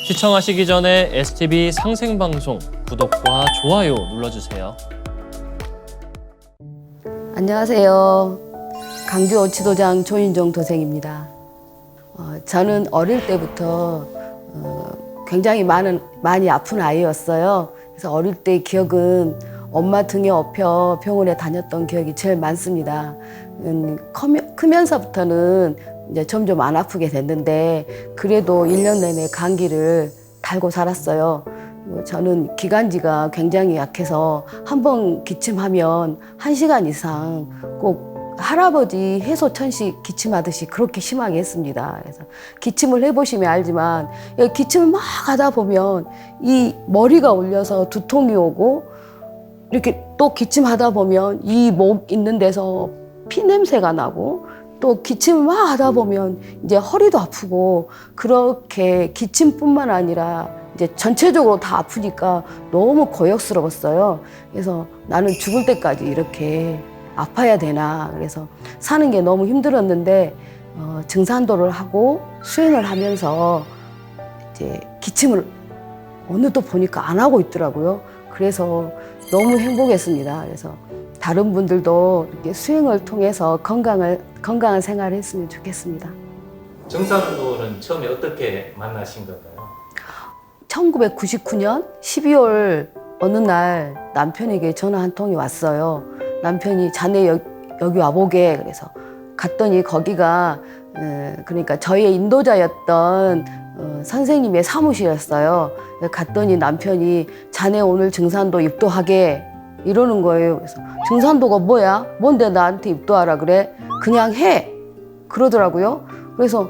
시청하시기 전에 STV 상생방송 구독과 좋아요 눌러주세요. 안녕하세요. 강주 어치도장 조인종 도생입니다. 저는 어릴 때부터 굉장히 많이 아픈 아이였어요. 그래서 어릴 때 기억은 엄마 등에 업혀 병원에 다녔던 기억이 제일 많습니다. 크면서부터는 이제 점점 안 아프게 됐는데 그래도 1년 내내 감기를 달고 살았어요. 저는 기관지가 굉장히 약해서 한 번 기침하면 1시간 이상 꼭 할아버지 해소천식 기침하듯이 그렇게 심하게 했습니다. 그래서 기침을 해보시면 알지만 기침을 막 하다 보면 이 머리가 올려서 두통이 오고 이렇게 또 기침하다 보면 이 목 있는 데서 피 냄새가 나고 또 기침을 막 하다 보면 이제 허리도 아프고 그렇게 기침뿐만 아니라 이제 전체적으로 다 아프니까 너무 고역스러웠어요. 그래서 나는 죽을 때까지 이렇게 아파야 되나. 그래서 사는 게 너무 힘들었는데 증산도를 하고 수행을 하면서 이제 기침을 어느덧 보니까 안 하고 있더라고요. 그래서 너무 행복했습니다. 그래서 다른 분들도 이렇게 수행을 통해서 건강한 생활을 했으면 좋겠습니다. 증산도는 처음에 어떻게 만나신 건가요? 1999년 12월 어느 날 남편에게 전화 한 통이 왔어요. 남편이 자네 여기 와보게. 그래서 갔더니 거기가 그러니까 저희의 인도자였던 선생님의 사무실이었어요. 갔더니 남편이 자네 오늘 증산도 입도하게 이러는 거예요. 그래서 증산도가 뭐야? 뭔데 나한테 입도하라 그래? 그냥 해! 그러더라고요. 그래서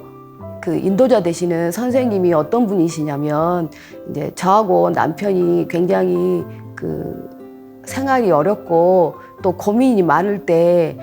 그 인도자 되시는 선생님이 어떤 분이시냐면 이제 저하고 남편이 굉장히 그 생활이 어렵고 또 고민이 많을 때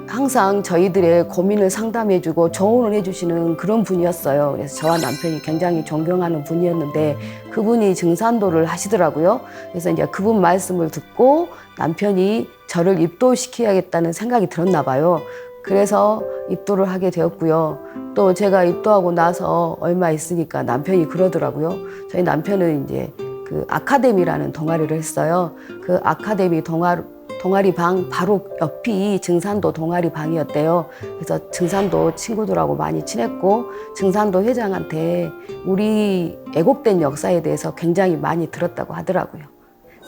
항상 저희들의 고민을 상담해주고 조언을 해주시는 그런 분이었어요. 그래서 저와 남편이 굉장히 존경하는 분이었는데 그분이 증산도를 하시더라고요. 그래서 이제 그분 말씀을 듣고 남편이 저를 입도시켜야겠다는 생각이 들었나 봐요. 그래서 입도를 하게 되었고요. 또 제가 입도하고 나서 얼마 있으니까 남편이 그러더라고요. 저희 남편은 이제 그 아카데미라는 동아리를 했어요. 그 아카데미 동아리 방 바로 옆이 증산도 동아리 방이었대요. 그래서 증산도 친구들하고 많이 친했고 증산도 회장한테 우리 애곡된 역사에 대해서 굉장히 많이 들었다고 하더라고요.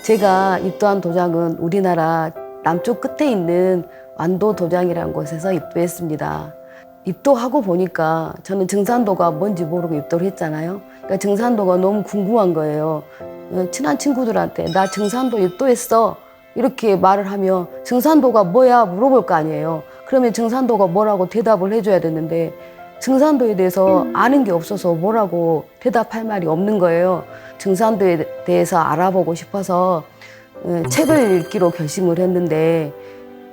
제가 입도한 도장은 우리나라 남쪽 끝에 있는 완도 도장이라는 곳에서 입도했습니다. 입도하고 보니까 저는 증산도가 뭔지 모르고 입도를 했잖아요. 그러니까 증산도가 너무 궁금한 거예요. 친한 친구들한테 나 증산도 입도했어. 이렇게 말을 하면 증산도가 뭐야 물어볼 거 아니에요. 그러면 증산도가 뭐라고 대답을 해줘야 되는데 증산도에 대해서 아는 게 없어서 뭐라고 대답할 말이 없는 거예요. 증산도에 대해서 알아보고 싶어서 책을 읽기로 결심을 했는데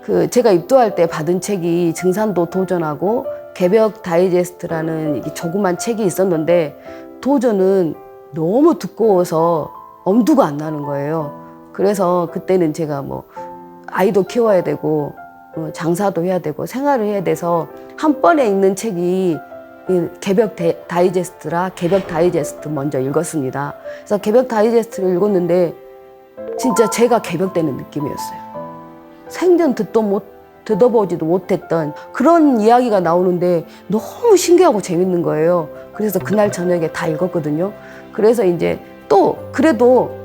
그 제가 입도할 때 받은 책이 증산도 도전하고 개벽 다이제스트라는 조그만 책이 있었는데 도전은 너무 두꺼워서 엄두가 안 나는 거예요. 그래서 그때는 제가 뭐 아이도 키워야 되고 장사도 해야 되고 생활을 해야 돼서 한 번에 읽는 책이 개벽 다이제스트라 개벽 다이제스트 먼저 읽었습니다. 그래서 개벽 다이제스트를 읽었는데 진짜 제가 개벽되는 느낌이었어요. 생전 듣어보지도 못했던 그런 이야기가 나오는데 너무 신기하고 재밌는 거예요. 그래서 그날 저녁에 다 읽었거든요. 그래서 이제 또 그래도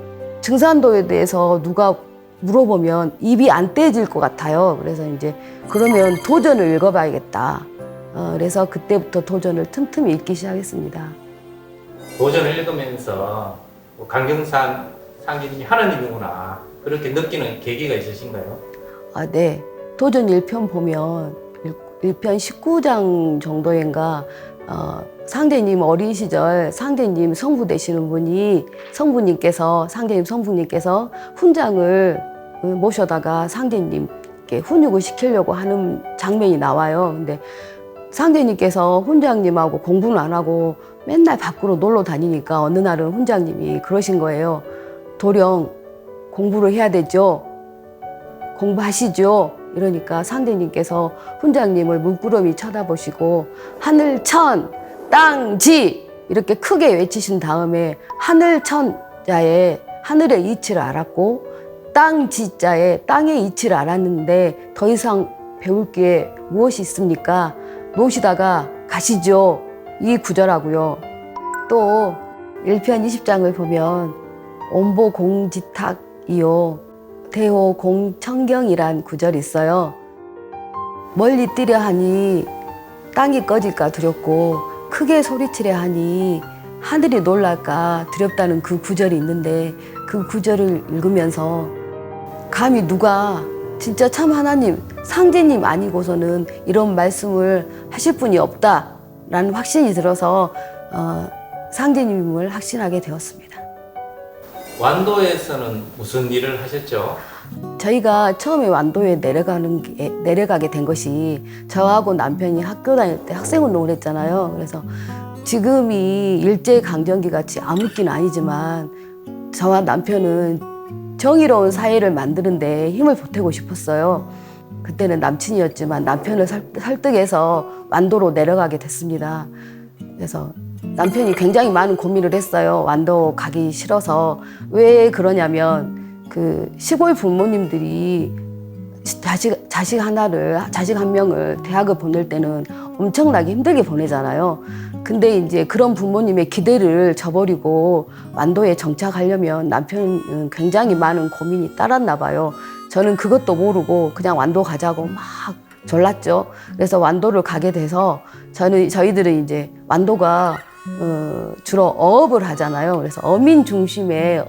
증산도에 대해서 누가 물어보면 입이 안 떼질 것 같아요. 그래서 이제 그러면 도전을 읽어봐야겠다. 그래서 그때부터 도전을 틈틈이 읽기 시작했습니다. 도전을 읽으면서 강경산 상인이 하나님이구나 그렇게 느끼는 계기가 있으신가요? 네. 도전 1편 보면 1편 19장 정도인가 상제님 어린 시절 상제님 성부 되시는 분이 상제님 성부님께서 훈장을 모셔다가 상제님께 훈육을 시키려고 하는 장면이 나와요. 근데 상제님께서 훈장님하고 공부는 안 하고 맨날 밖으로 놀러 다니니까 어느 날은 훈장님이 그러신 거예요. 도령 공부를 해야 되죠. 공부하시죠. 이러니까 상제님께서 훈장님을 물끄러미 쳐다보시고 하늘 천 땅 지 이렇게 크게 외치신 다음에 하늘 천자에 하늘의 이치를 알았고 땅 지자에 땅의 이치를 알았는데 더 이상 배울 게 무엇이 있습니까? 놓으시다가 가시죠. 이 구절하고요. 또 1편 20장을 보면 온보공지탁이요 대호공청경이란 구절이 있어요. 멀리 뛰려 하니 땅이 꺼질까 두렵고 크게 소리치려 하니 하늘이 놀랄까 두렵다는 그 구절이 있는데 그 구절을 읽으면서 감히 누가 진짜 참 하나님, 상제님 아니고서는 이런 말씀을 하실 분이 없다라는 확신이 들어서 상제님을 확신하게 되었습니다. 완도에서는 무슨 일을 하셨죠? 저희가 처음에 완도에 내려가게 된 것이 저하고 남편이 학교 다닐 때 학생운동을 했잖아요. 그래서 지금이 일제강점기 같이 암흑기는 아니지만 저와 남편은 정의로운 사회를 만드는데 힘을 보태고 싶었어요. 그때는 남친이었지만 남편을 설득해서 완도로 내려가게 됐습니다. 그래서 남편이 굉장히 많은 고민을 했어요. 완도 가기 싫어서. 왜 그러냐면 그 시골 부모님들이 자식 한 명을 대학을 보낼 때는 엄청나게 힘들게 보내잖아요. 근데 이제 그런 부모님의 기대를 저버리고 완도에 정착하려면 남편은 굉장히 많은 고민이 따랐나 봐요. 저는 그것도 모르고 그냥 완도 가자고 막 졸랐죠. 그래서 완도를 가게 돼서 저희들은 이제 완도가 주로 어업을 하잖아요. 그래서 어민 중심의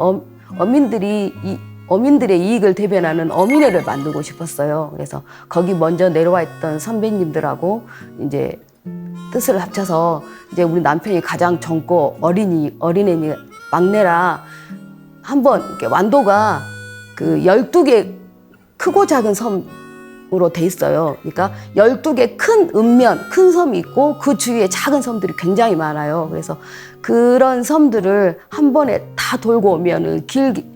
어민들의 이익을 대변하는 어민회를 만들고 싶었어요. 그래서 거기 먼저 내려와 있던 선배님들하고 이제 뜻을 합쳐서 이제 우리 남편이 가장 젊고 어린애니 막내라 한번 이렇게 완도가 그 12개 크고 작은 섬으로 돼 있어요. 그러니까 12개 큰 읍면, 큰 섬이 있고 그 주위에 작은 섬들이 굉장히 많아요. 그래서 그런 섬들을 한 번에 다 돌고 오면은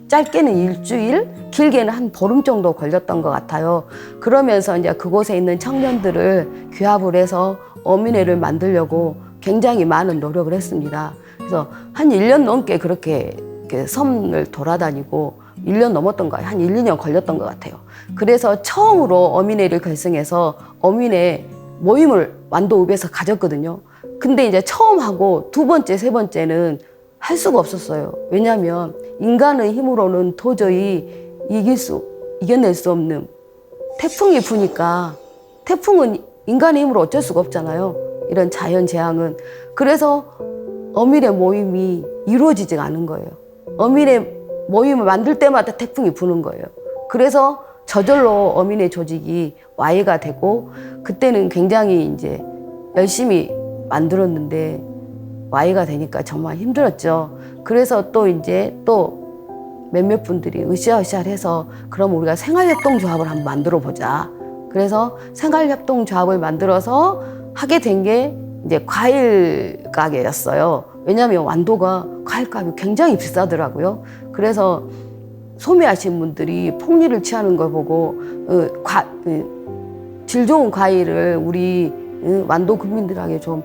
짧게는 일주일, 길게는 한 보름 정도 걸렸던 것 같아요. 그러면서 이제 그곳에 있는 청년들을 규합을 해서 어민회를 만들려고 굉장히 많은 노력을 했습니다. 그래서 한 1년 넘게 그렇게 섬을 돌아다니고 1년 넘었던 거예요. 한 1, 2년 걸렸던 것 같아요. 그래서 처음으로 어민회를 결성해서 어민회 모임을 완도읍에서 가졌거든요. 근데 이제 처음 하고 두 번째, 세 번째는 할 수가 없었어요. 왜냐하면 인간의 힘으로는 도저히 이겨낼 수 없는 태풍이 부니까 태풍은 인간의 힘으로 어쩔 수가 없잖아요. 이런 자연 재앙은. 그래서 어민의 모임이 이루어지지가 않은 거예요. 어민의 모임을 만들 때마다 태풍이 부는 거예요. 그래서 저절로 어민의 조직이 와해가 되고 그때는 굉장히 이제 열심히 만들었는데 와해가 되니까 정말 힘들었죠. 그래서 또 몇몇 분들이 으쌰으쌰해서 그럼 우리가 생활협동조합을 한번 만들어 보자. 그래서 생활협동조합을 만들어서 하게 된 게 이제 과일 가게였어요. 왜냐하면 완도가 과일값이 굉장히 비싸더라고요. 그래서 소매하신 분들이 폭리를 취하는 걸 보고 질 좋은 과일을 우리 완도 국민들에게 좀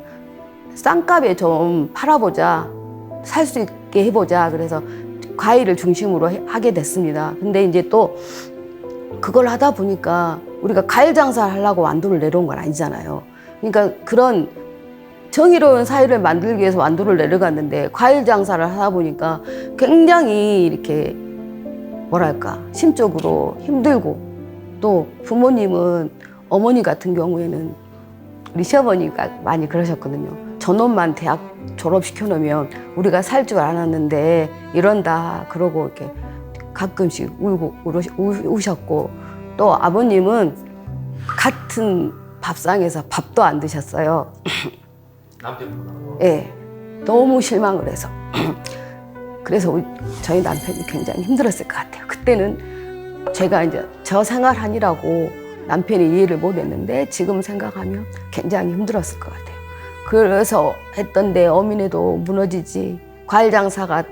싼 값에 좀 팔아보자, 살 수 있게 해보자. 그래서 과일을 중심으로 하게 됐습니다. 근데 이제 또 그걸 하다 보니까 우리가 과일 장사를 하려고 완도를 내려온 건 아니잖아요. 그러니까 그런 정의로운 사회를 만들기 위해서 완도를 내려갔는데 과일 장사를 하다 보니까 굉장히 이렇게 뭐랄까 심적으로 힘들고 또 부모님은 어머니 같은 경우에는 우리 시어머니가 많이 그러셨거든요. 저놈만 대학 졸업시켜 놓으면 우리가 살 줄 알았는데 이런다 그러고 이렇게 가끔씩 우셨고 또 아버님은 같은 밥상에서 밥도 안 드셨어요. 남편분하고? 네, 너무 실망을 해서. 그래서 저희 남편이 굉장히 힘들었을 것 같아요. 그때는 제가 이제 저 생활하느라고 남편이 이해를 못 했는데 지금 생각하면 굉장히 힘들었을 것 같아요. 그래서 했던데 어민회도 무너지지. 과일 장사가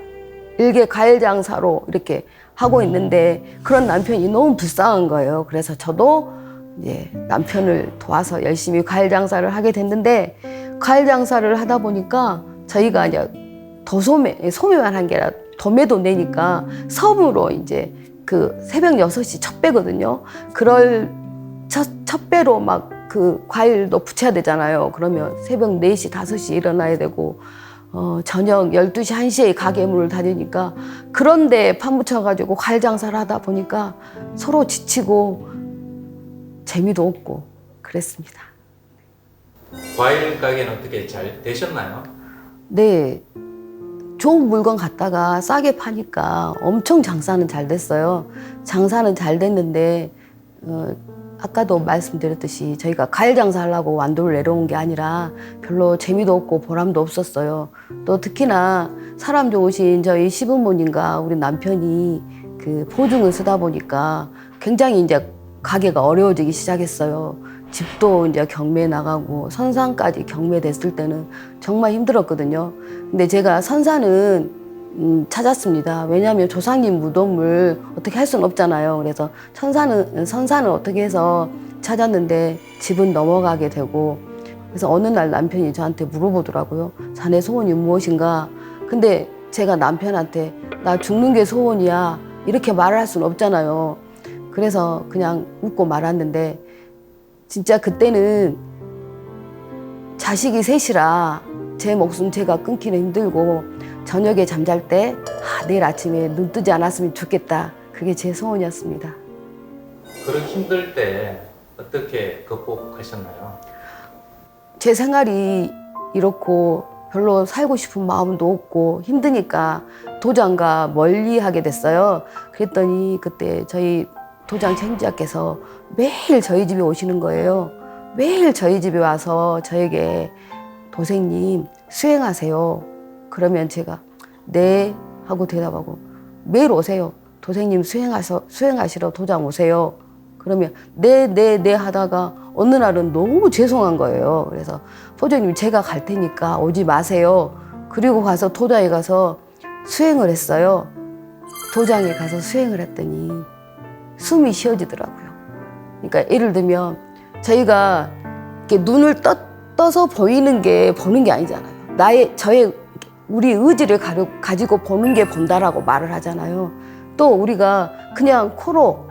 일개 과일 장사로 이렇게 하고 있는데 그런 남편이 너무 불쌍한 거예요. 그래서 저도 이제 남편을 도와서 열심히 과일 장사를 하게 됐는데 과일 장사를 하다 보니까 저희가 이제 소매만 한 게 아니라 도매도 내니까 섬으로 이제 그 새벽 6시 첫 배거든요. 그럴 첫 배로 막 그 과일도 부쳐야 되잖아요. 그러면 새벽 4시, 5시 일어나야 되고, 저녁 12시, 1시에 가게 문을 닫으니까 그런데 파묻혀가지고 과일 장사를 하다 보니까 서로 지치고 재미도 없고 그랬습니다. 과일 가게는 어떻게 잘 되셨나요? 네. 좋은 물건 갖다가 싸게 파니까 엄청 장사는 잘 됐어요. 장사는 잘 됐는데, 아까도 말씀드렸듯이 저희가 과일 장사하려고 완도를 내려온 게 아니라 별로 재미도 없고 보람도 없었어요. 또 특히나 사람 좋으신 저희 시부모님과 우리 남편이 그 보증을 쓰다 보니까 굉장히 이제 가게가 어려워지기 시작했어요. 집도 이제 경매 나가고 선산까지 경매됐을 때는 정말 힘들었거든요. 근데 제가 선산은 찾았습니다. 왜냐하면 조상님 무덤을 어떻게 할 수는 없잖아요. 그래서 선산은 어떻게 해서 찾았는데 집은 넘어가게 되고, 그래서 어느 날 남편이 저한테 물어보더라고요. 자네 소원이 무엇인가? 근데 제가 남편한테 나 죽는 게 소원이야 이렇게 말을 할 수는 없잖아요. 그래서 그냥 웃고 말았는데, 진짜 그때는 자식이 셋이라 제 목숨 제가 끊기는 힘들고 저녁에 잠잘 때 내일 아침에 눈 뜨지 않았으면 좋겠다. 그게 제 소원이었습니다. 그런 힘들 때 어떻게 극복하셨나요? 제 생활이 이렇고 별로 살고 싶은 마음도 없고 힘드니까 도장과 멀리 하게 됐어요. 그랬더니 그때 저희 도장 책임자께서 매일 저희 집에 오시는 거예요. 매일 저희 집에 와서 저에게 도생님 수행하세요. 그러면 제가 네 하고 대답하고, 매일 오세요. 도생님 수행하시러 도장 오세요. 그러면 네 하다가 어느 날은 너무 죄송한 거예요. 그래서 포조님 제가 갈 테니까 오지 마세요. 그리고 가서 도장에 가서 수행을 했어요. 도장에 가서 수행을 했더니 숨이 쉬어지더라고요. 그러니까 예를 들면 저희가 이렇게 눈을 떠서 보는 게 아니잖아요. 우리 의지를 가지고 보는 게 본다라고 말을 하잖아요. 또 우리가 그냥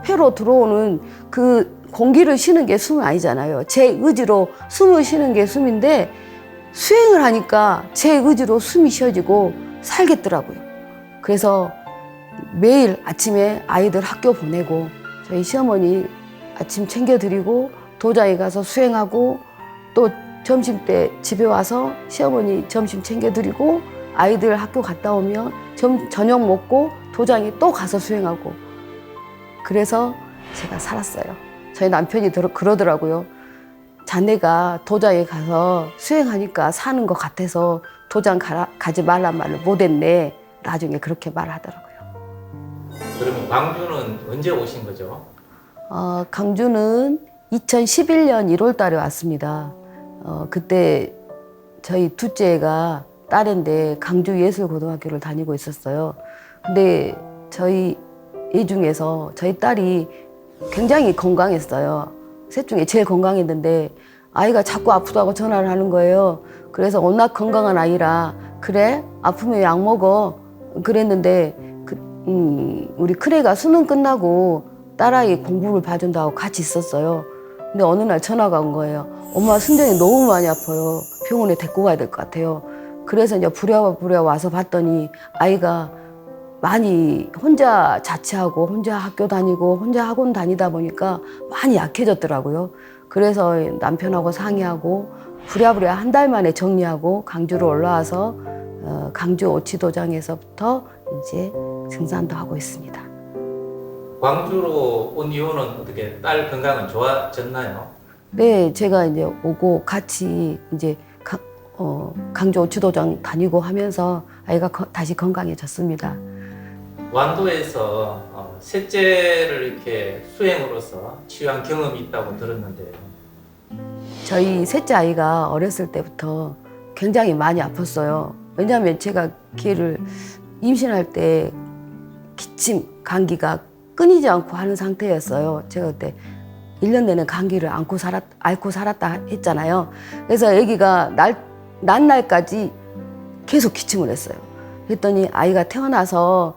폐로 들어오는 그 공기를 쉬는 게 숨은 아니잖아요. 제 의지로 숨을 쉬는 게 숨인데, 수행을 하니까 제 의지로 숨이 쉬어지고 살겠더라고요. 그래서 매일 아침에 아이들 학교 보내고 저희 시어머니 아침 챙겨드리고 도장에 가서 수행하고, 또 점심 때 집에 와서 시어머니 점심 챙겨드리고 아이들 학교 갔다 오면 저녁 먹고 도장에 또 가서 수행하고, 그래서 제가 살았어요. 저희 남편이 그러더라고요. 자네가 도장에 가서 수행하니까 사는 것 같아서 도장 가지 말란 말을 못했네. 나중에 그렇게 말하더라고요. 그러면 광주는 언제 오신 거죠? 강주는 2011년 1월 달에 왔습니다. 그때 저희 둘째가 딸인데 강주예술고등학교를 다니고 있었어요. 근데 저희 애 중에서 저희 딸이 굉장히 건강했어요. 셋 중에 제일 건강했는데 아이가 자꾸 아프다고 전화를 하는 거예요. 그래서 워낙 건강한 아이라 그래? 아프면 약 먹어. 그랬는데 우리 큰애가 수능 끝나고 딸아이 공부를 봐준다고 같이 있었어요. 근데 어느 날 전화가 온 거예요. 엄마 승정이 너무 많이 아파요. 병원에 데리고 가야 될 것 같아요. 그래서 이제 부랴부랴 와서 봤더니 아이가 많이 혼자 자취하고 혼자 학교 다니고 혼자 학원 다니다 보니까 많이 약해졌더라고요. 그래서 남편하고 상의하고 부랴부랴 한 달 만에 정리하고 강주로 올라와서 강주 오치도장에서부터 이제 증산도 하고 있습니다. 광주로 온 이유는 어떻게 딸 건강은 좋아졌나요? 네, 제가 이제 오고 같이 이제 강주 오치도장 다니고 하면서 아이가 다시 건강해졌습니다. 완도에서 셋째를 이렇게 수행으로서 치유한 경험이 있다고 들었는데, 저희 셋째 아이가 어렸을 때부터 굉장히 많이 아팠어요. 왜냐하면 제가 걔를 임신할 때 기침, 감기가 끊이지 않고 하는 상태였어요. 제가 그때 1년 내내 감기를 앓고 살았다 했잖아요. 그래서 아기가 난 날까지 계속 기침을 했어요. 그랬더니 아이가 태어나서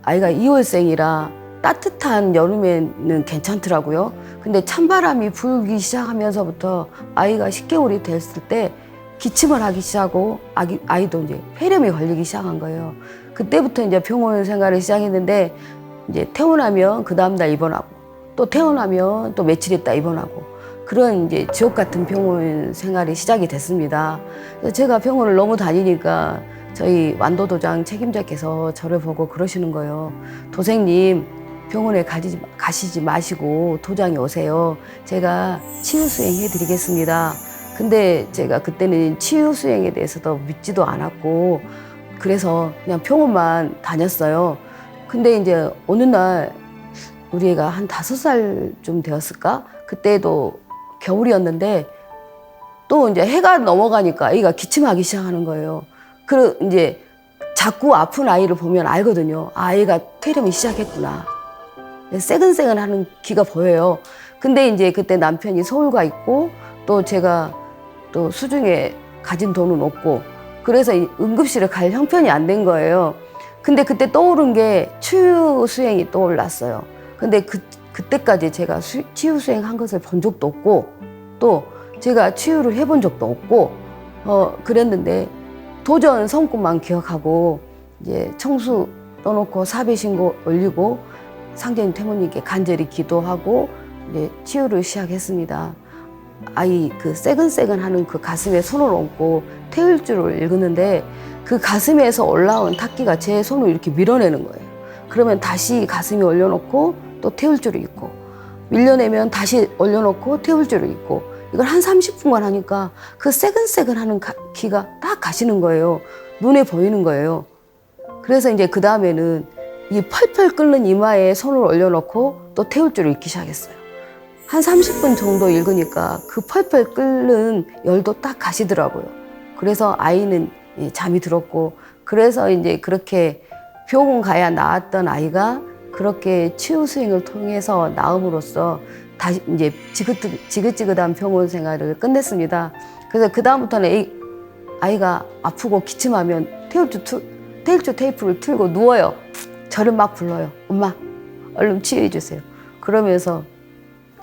아이가 2월생이라 따뜻한 여름에는 괜찮더라고요. 근데 찬바람이 불기 시작하면서부터 아이가 10개월이 됐을 때 기침을 하기 시작하고 아이도 이제 폐렴이 걸리기 시작한 거예요. 그때부터 이제 병원 생활을 시작했는데 이제 태어나면 그 다음날 입원하고 또 태어나면 또 며칠 있다 입원하고 그런 이제 지옥 같은 병원 생활이 시작이 됐습니다. 그래서 제가 병원을 너무 다니니까 저희 완도도장 책임자께서 저를 보고 그러시는 거예요. 도생님, 병원에 가시지 마시고 도장에 오세요. 제가 치유 수행 해드리겠습니다. 근데 제가 그때는 치유 수행에 대해서도 믿지도 않았고 그래서 그냥 병원만 다녔어요. 근데 이제 어느 날 우리 애가 한 5살쯤 되었을까? 그때도 겨울이었는데 또 이제 해가 넘어가니까 아이가 기침하기 시작하는 거예요. 이제 자꾸 아픈 아이를 보면 알거든요. 아이가 폐렴이 시작했구나. 새근새근하는 기가 보여요. 근데 이제 그때 남편이 서울 가 있고 또 제가 또 수중에 가진 돈은 없고 그래서 응급실에 갈 형편이 안 된 거예요. 근데 그때 떠오른 게 치유 수행이 떠올랐어요. 근데 그때까지 제가 치유 수행 한 것을 본 적도 없고 또 제가 치유를 해본 적도 없고 그랬는데 도전 성꿈만 기억하고 이제 청수 떠놓고 사배 신고 올리고 상제님 태모님께 간절히 기도하고 이제 치유를 시작했습니다. 아이 그 새근새근하는 그 가슴에 손을 얹고 태울 줄을 읽었는데 그 가슴에서 올라온 탁기가 제 손을 이렇게 밀어내는 거예요. 그러면 다시 가슴에 올려놓고 또 태울 줄을 읽고 밀려내면 다시 올려놓고 태울 줄을 읽고 이걸 한 30분간 하니까 그 새근새근하는 기가 딱 가시는 거예요. 눈에 보이는 거예요. 그래서 이제 그 다음에는 이 펄펄 끓는 이마에 손을 올려놓고 또 태울 줄을 읽기 시작했어요. 한 30분 정도 읽으니까 그 펄펄 끓는 열도 딱 가시더라고요. 그래서 아이는 잠이 들었고 그래서 이제 그렇게 병원 가야 나았던 아이가 그렇게 치유 수행을 통해서 나음으로써 다시 이제 지긋지긋한 병원 생활을 끝냈습니다. 그래서 그 다음부터는 아이가 아프고 기침하면 태울줄 테이프를 틀고 누워요. 저를 막 불러요. 엄마, 얼른 치유해 주세요. 그러면서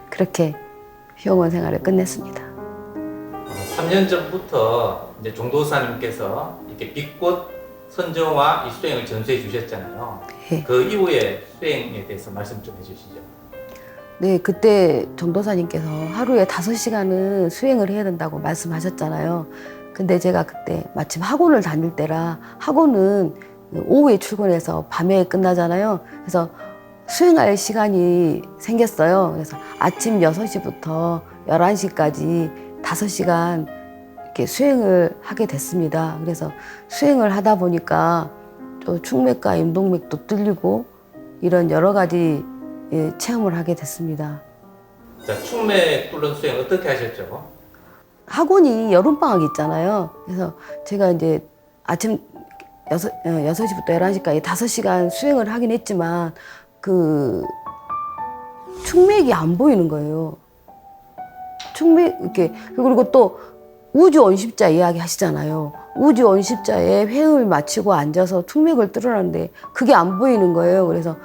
그렇게 병원 생활을 끝냈습니다. 3년 전부터 이제 종도사님께서 이렇게 빛꽃 선정화 이 수행을 전수해 주셨잖아요. 네. 그 이후에 수행에 대해서 말씀 좀 해주시죠. 네, 그때 전도사님께서 하루에 5시간은 수행을 해야 된다고 말씀하셨잖아요. 근데 제가 그때 마침 학원을 다닐 때라 학원은 오후에 출근해서 밤에 끝나잖아요. 그래서 수행할 시간이 생겼어요. 그래서 아침 6시부터 11시까지 5시간 이렇게 수행을 하게 됐습니다. 그래서 수행을 하다 보니까 또 충맥과 임동맥도 뚫리고 이런 여러 가지 체험을 하게 됐습니다. 자, 충맥 뚫는 수행 어떻게 하셨죠? 학원이 여름방학 있잖아요. 그래서 제가 이제 아침 6시부터 11시까지 5시간 수행을 하긴 했지만 그 충맥이 안 보이는 거예요. 충맥 이렇게 그리고 또 우주 원십자 이야기 하시잖아요. 우주 원십자에 회음을 마치고 앉아서 충맥을 뚫으라는데 그게 안 보이는 거예요. 그래서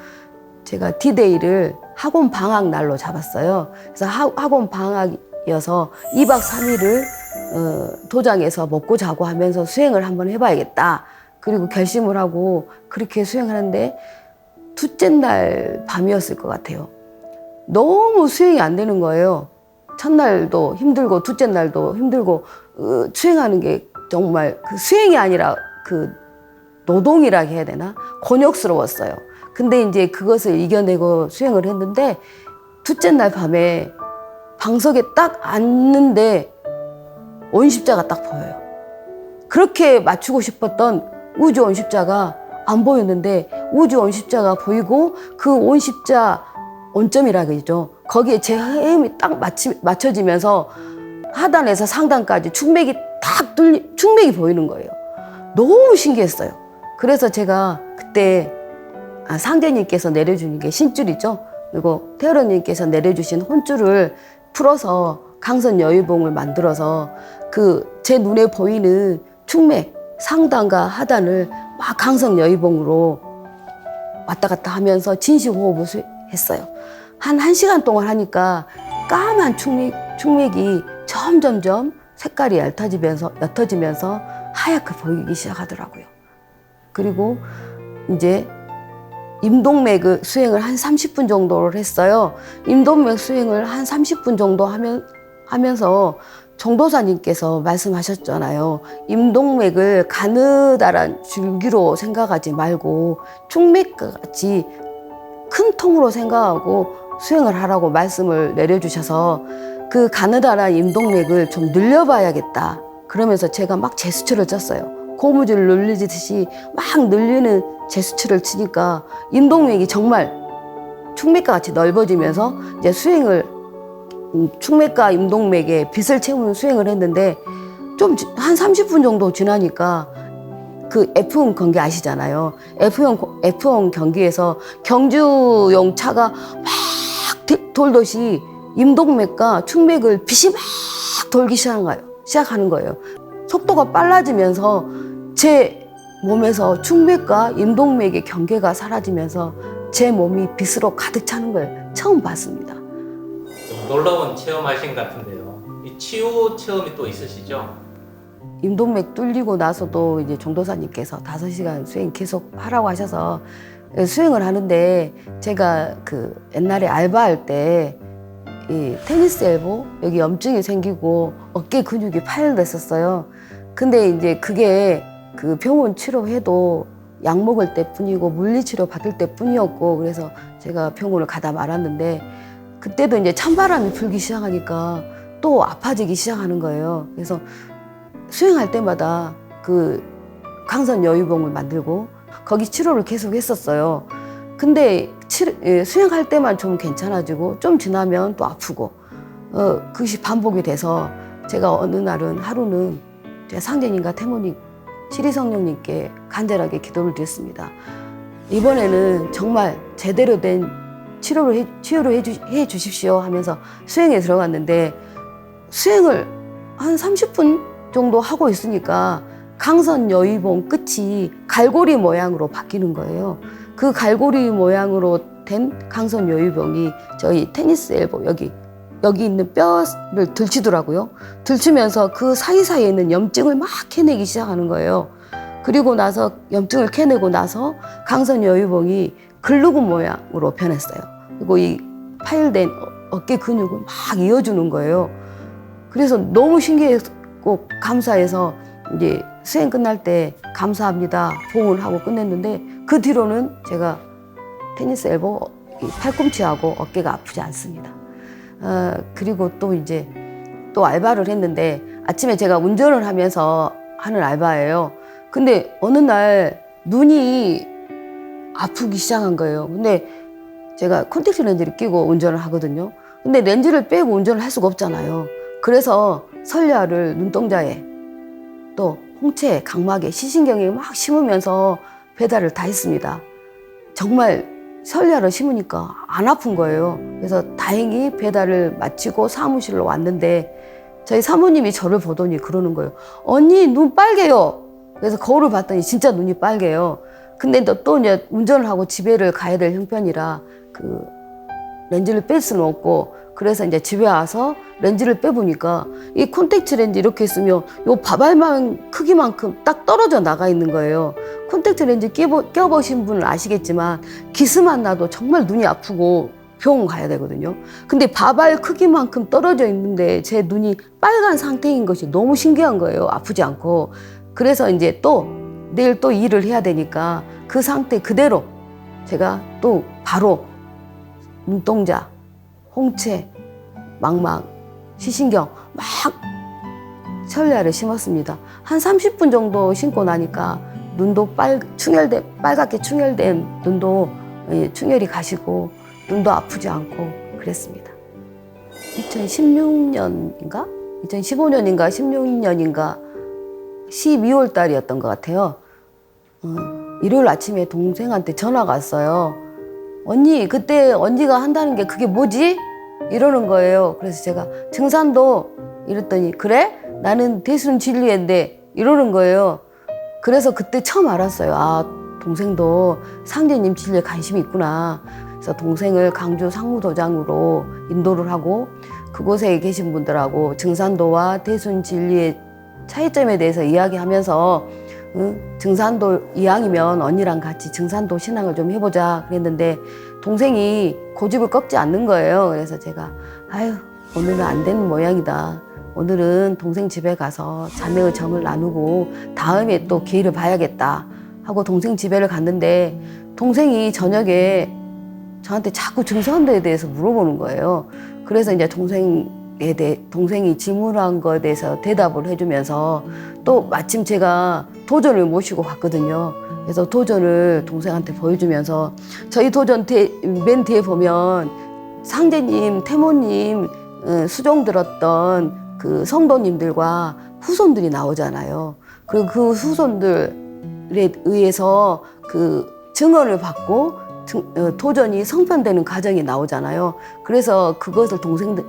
제가 디데이를 학원 방학 날로 잡았어요. 그래서 학원 방학이어서 2박 3일을 도장에서 먹고 자고 하면서 수행을 한번 해봐야겠다. 그리고 결심을 하고 그렇게 수행하는데 둘째 날 밤이었을 것 같아요. 너무 수행이 안 되는 거예요. 첫날도 힘들고 둘째 날도 힘들고 수행하는 게 정말 그 수행이 아니라 그 노동이라 해야 되나? 곤욕스러웠어요. 근데 이제 그것을 이겨내고 수행을 했는데 둘째 날 밤에 방석에 딱 앉는데 원십자가 딱 보여요. 그렇게 맞추고 싶었던 우주 원십자가 안 보였는데 우주 원십자가 보이고 그 원십자 원점이라 그러죠. 거기에 제 헤엄이 딱 맞춰지면서 하단에서 상단까지 충맥이 충맥이 보이는 거예요. 너무 신기했어요. 그래서 제가 그때 상제님께서 내려주는 게 신줄이죠. 그리고 태어러님께서 내려주신 혼줄을 풀어서 강선 여유봉을 만들어서 그 제 눈에 보이는 충맥 상단과 하단을 막 강성 여의봉으로 왔다 갔다 하면서 진시호흡을 했어요. 한 1시간 동안 하니까 까만 충맥이 점점점 색깔이 옅어지면서 하얗게 보이기 시작하더라고요. 그리고 이제 임동맥 수행을 한 30분 정도를 했어요. 임동맥 수행을 한 30분 정도 하면서 정도사님께서 말씀하셨잖아요. 임동맥을 가느다란 줄기로 생각하지 말고 충맥과 같이 큰 통으로 생각하고 수행을 하라고 말씀을 내려주셔서 그 가느다란 임동맥을 좀 늘려봐야겠다. 그러면서 제가 막 제수처를 쳤어요. 고무줄 늘리듯이 막 늘리는 제수처를 치니까 임동맥이 정말 충맥과 같이 넓어지면서 이제 수행을 충맥과 임동맥에 빗을 채우는 수행을 했는데 좀 한 30분 정도 지나니까 그 F1 경기 아시잖아요. F1 경기에서 경주용 차가 막 돌듯이 임동맥과 충맥을 빗이 막 돌기 시작하는 거예요. 속도가 빨라지면서 제 몸에서 충맥과 임동맥의 경계가 사라지면서 제 몸이 빗으로 가득 차는 걸 처음 봤습니다. 좀 놀라운 체험하신 것 같은데요. 이 치유 체험이 또 있으시죠? 임동맥 뚫리고 나서도 이제 정도사님께서 5시간 수행 계속 하라고 하셔서 수행을 하는데 제가 그 옛날에 알바할 때 이 테니스 엘보 여기 염증이 생기고 어깨 근육이 파열됐었어요. 근데 이제 그게 그 병원 치료해도 약 먹을 때뿐이고 물리치료 받을 때뿐이었고 그래서 제가 병원을 가다 말았는데 그때도 이제 찬바람이 불기 시작하니까 또 아파지기 시작하는 거예요. 그래서 수행할 때마다 그 강선 여유봉을 만들고 거기 치료를 계속 했었어요. 근데 수행할 때만 좀 괜찮아지고 좀 지나면 또 아프고 그것이 반복이 돼서 제가 어느 날은 하루는 제가 상제님과 태모님 시리성령님께 간절하게 기도를 드렸습니다. 이번에는 정말 제대로 된 치료를 해 주십시오 하면서 수행에 들어갔는데 수행을 한 30분 정도 하고 있으니까 강선 여의봉 끝이 갈고리 모양으로 바뀌는 거예요. 그 갈고리 모양으로 된 강선 여의봉이 저희 테니스 엘보 여기 있는 뼈를 들치더라고요. 들치면서 그 사이사이에 있는 염증을 막 캐내기 시작하는 거예요. 그리고 나서 염증을 캐내고 나서 강선 여의봉이 글루건 모양으로 변했어요. 그리고 이 파열된 어깨 근육을 막 이어주는 거예요. 그래서 너무 신기했고 감사해서 이제 수행 끝날 때 감사합니다 봉을 하고 끝냈는데 그 뒤로는 제가 테니스 엘보 팔꿈치하고 어깨가 아프지 않습니다. 그리고 또 이제 또 알바를 했는데 아침에 제가 운전을 하면서 하는 알바예요. 근데 어느 날 눈이 아프기 시작한 거예요. 근데 제가 콘택트 렌즈를 끼고 운전을 하거든요. 근데 렌즈를 빼고 운전을 할 수가 없잖아요. 그래서 설야를 눈동자에 또 홍채, 각막에, 시신경에 막 심으면서 배달을 다 했습니다. 정말 설야를 심으니까 안 아픈 거예요. 그래서 다행히 배달을 마치고 사무실로 왔는데 저희 사모님이 저를 보더니 그러는 거예요. 언니 눈 빨개요. 그래서 거울을 봤더니 진짜 눈이 빨개요. 근데 또 이제 운전을 하고 집에를 가야 될 형편이라 그 렌즈를 뺄 수는 없고 그래서 이제 집에 와서 렌즈를 빼보니까 이 콘택트 렌즈 이렇게 있으면 요 바발만 크기만큼 딱 떨어져 나가 있는 거예요. 콘택트 렌즈 껴보신 분은 아시겠지만 기스만 나도 정말 눈이 아프고 병원 가야 되거든요. 근데 바발 크기만큼 떨어져 있는데 제 눈이 빨간 상태인 것이 너무 신기한 거예요. 아프지 않고. 그래서 이제 또 내일 또 일을 해야 되니까 그 상태 그대로 제가 또 바로 눈동자, 홍채, 망막, 시신경 막 설야를 심었습니다. 한 30분 정도 심고 나니까 눈도 빨갛게 충혈된 눈도 충혈이 가시고 눈도 아프지 않고 그랬습니다. 2016년인가? 2015년인가 16년인가 12월 달이었던 것 같아요. 일요일 아침에 동생한테 전화가 왔어요. 언니, 그때 언니가 한다는 게 그게 뭐지? 이러는 거예요. 그래서 제가 증산도 이랬더니 그래? 나는 대순 진리인데 이러는 거예요. 그래서 그때 처음 알았어요. 아, 동생도 상제님 진료에 관심이 있구나. 그래서 동생을 강주 상무도장으로 인도를 하고 그곳에 계신 분들하고 증산도와 대순 진리의 차이점에 대해서 이야기하면서 증산도 이왕이면 언니랑 같이 증산도 신앙을 좀 해보자 그랬는데 동생이 고집을 꺾지 않는 거예요. 그래서 제가 아유 오늘은 안 되는 모양이다. 오늘은 동생 집에 가서 자매의 정을 나누고 다음에 또 기회를 봐야겠다 하고 동생 집에를 갔는데 동생이 저녁에 저한테 자꾸 증산도에 대해서 물어보는 거예요. 그래서 이제 동생이 질문한 거에 대해서 대답을 해주면서 또 마침 제가 도전을 모시고 갔거든요. 그래서 도전을 동생한테 보여주면서 저희 도전 맨 뒤에 보면 상제님, 태모님 수종 들었던 그 성도님들과 후손들이 나오잖아요. 그리고 그 후손들에 의해서 그 증언을 받고 도전이 성편되는 과정이 나오잖아요. 그래서 그것을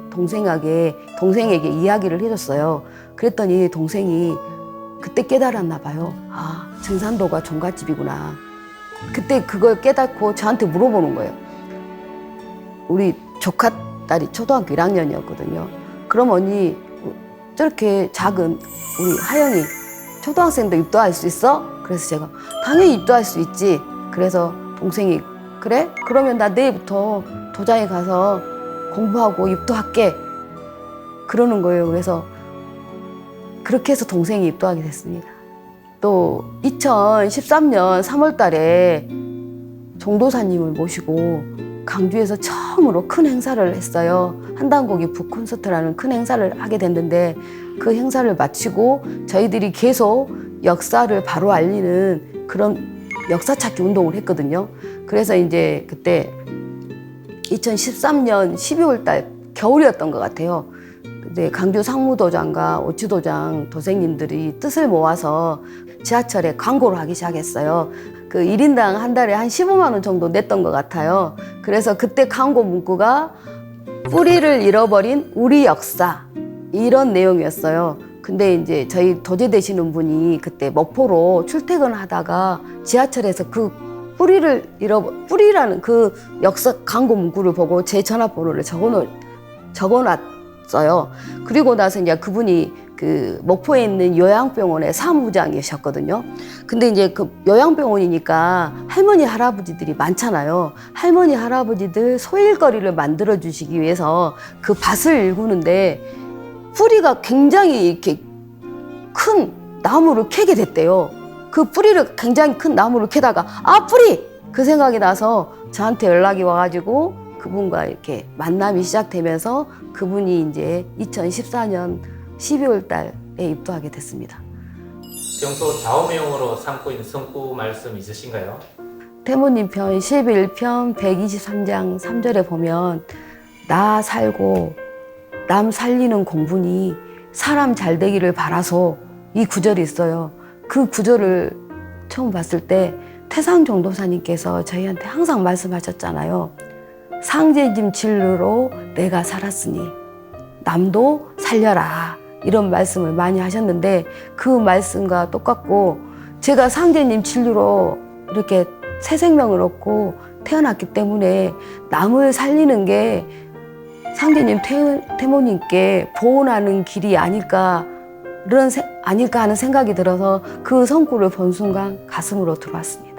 동생에게 이야기를 해줬어요. 그랬더니 동생이 그때 깨달았나 봐요. 아, 증산도가 종갓집이구나. 그때 그걸 깨닫고 저한테 물어보는 거예요. 우리 조카 딸이 초등학교 1학년이었거든요. 그럼 언니 저렇게 작은 우리 하영이 초등학생도 입도할 수 있어? 그래서 제가 당연히 입도할 수 있지. 그래서 동생이 그래? 그러면 나 내일부터 도장에 가서 공부하고 입도할게. 그러는 거예요. 그래서 그렇게 해서 동생이 입도하게 됐습니다. 또 2013년 3월 달에 종도사님을 모시고 강주에서 처음으로 큰 행사를 했어요. 한단고기 북콘서트라는 큰 행사를 하게 됐는데 그 행사를 마치고 저희들이 계속 역사를 바로 알리는 그런 역사 찾기 운동을 했거든요. 그래서 이제 그때 2013년 12월 달 겨울이었던 것 같아요. 근데 강주 상무도장과 오치도장 도생님들이 뜻을 모아서 지하철에 광고를 하기 시작했어요. 그 1인당 한 달에 한 15만 원 정도 냈던 것 같아요. 그래서 그때 광고 문구가 뿌리를 잃어버린 우리 역사 이런 내용이었어요. 근데 이제 저희 도제 되시는 분이 그때 목포로 출퇴근하다가 지하철에서 그 뿌리라는 그 역사 광고 문구를 보고 제 전화번호를 적어놨어요. 그리고 나서 이제 그분이 그 목포에 있는 요양병원의 사무장이셨거든요. 근데 이제 그 요양병원이니까 할머니 할아버지들이 많잖아요. 할머니 할아버지들 소일거리를 만들어 주시기 위해서 그 밭을 일구는데 뿌리가 굉장히 이렇게 큰 나무를 캐게 됐대요. 그 뿌리를 굉장히 큰 나무를 캐다가 아 뿌리! 그 생각이 나서 저한테 연락이 와가지고 그분과 이렇게 만남이 시작되면서 그분이 이제 2014년 12월 달에 입도하게 됐습니다. 평소 좌우명으로 삼고 있는 성구 말씀 있으신가요? 태모님 편 11편 123장 3절에 보면 나 살고 남 살리는 공분이 사람 잘 되기를 바라소 이 구절이 있어요. 그 구절을 처음 봤을 때 태상종도사님께서 저희한테 항상 말씀하셨잖아요. 상제님 진료로 내가 살았으니 남도 살려라 이런 말씀을 많이 하셨는데 그 말씀과 똑같고 제가 상제님 진료로 이렇게 새 생명을 얻고 태어났기 때문에 남을 살리는 게 상제님 태모님께 보온하는 길이 아닐까 하는 생각이 들어서 그 성구를 본 순간 가슴으로 들어왔습니다.